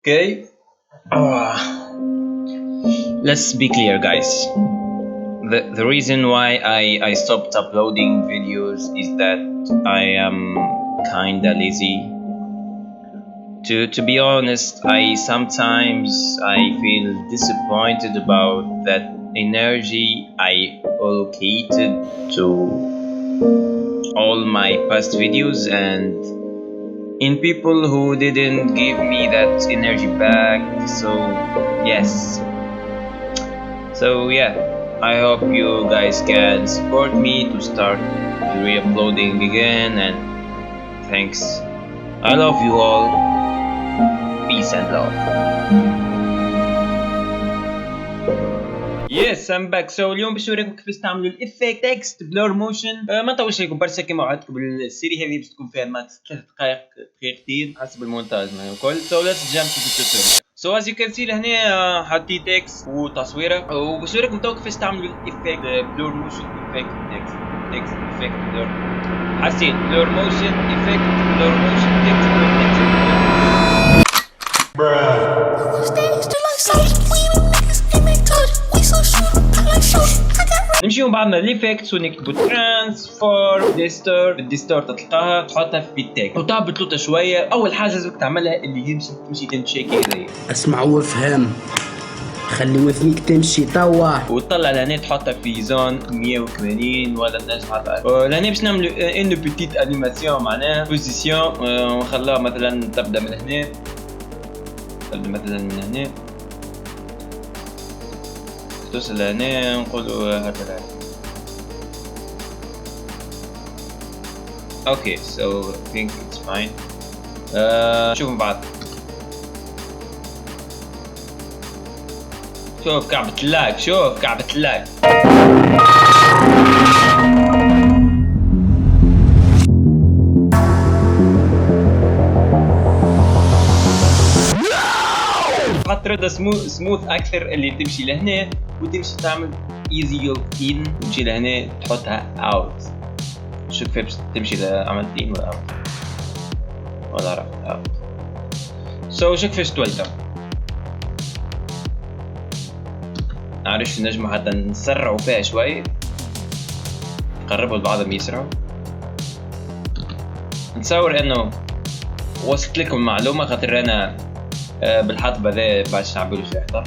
Okay. Let's be clear, guys. The reason why I stopped uploading videos is that I am kinda lazy. To be honest, I sometimes I feel disappointed about that energy I allocated to all my past videos and in people who didn't give me that energy back. So yes. So yeah, I hope you guys can support me to start re-uploading again, and thanks. I love you all. Peace and love. يس ام باك. سو اليوم باش نوريكم كيفاش تعملوا الافكت تكست بلور موشن. ما نطولش عليكم برشا كيما وعدتكم بالسيري هذه باش تكون فيها ماكس 3 دقائق دقيقتين حسب المونتاج الكل. سو ليتس جامب تو توتوريال. سو از يو كان سي لهنا حطيت تكست وتصويره وباش نوريكم تو كيفاش تعملوا الافكت بلور موشن افكت تكست افكت بلور. حسيت بلور موشن افكت بلور موشن تكست بلور تكست. نمشيو مع بعضنا ليفيكتس ونكتبو ترانسفورم ديستورت. الديستورت تلقاها تحطها في بيتك وتهبط لوطه شويه. اول حاجه لازمك تعملها اللي تمشي تنشيكي هذيا. اسمع وافهم، خلي وثنيك تمشي توا وتطلع لهنا تحطها في زون 180 ولا تنجم تحطها لهنا باش نعملوا ان بيتيت انيماسيون معناها بوزيسيون ونخلوها مثلا تبدا من هنا. تبدا مثلا من هنا توصل لهنا نقولوا هكذا. اوكي so I think it's fine. شوفوا بعض. شوف كعبة اللاك، شوف كعبة اللاك. ترد سموث اكثر اللي تمشي لهنا وتمشي تعمل ايزي يوكين وتمشي لهنا تحطها اوت. شوف كيف تمشي عملتين ولا اوت ولا عرفت اوت. سو شوف كيفاش تولتها. نعرفش نجمو حتى نسرعوا فيها شوي نقربوا لبعضهم يسرعوا. نتصور انه وصلت لكم معلومه خاطر انا بالحطب هذا باش نعملوا شي حطب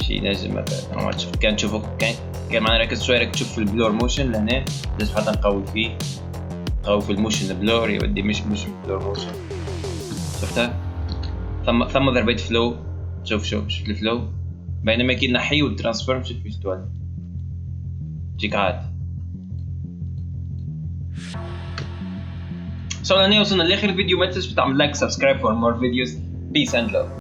شي نجم مثلا تشوف. كان تشوفوا كان معنا ركز شويه راك تشوف البلور موشن لهنا لازم حتى نقوي فيه. نقوي في الموشن بلور يودي مش بلور موشن. شفتها ثم ضربت فلو. شوف الفلو بينما كي نحيه والترانسفورم شوف كيف تولي تجيك عاد. سو لهنا وصلنا لاخر الفيديو. ما تنساش تعمل لايك سبسكرايب فور مور فيديوز. Peace and love.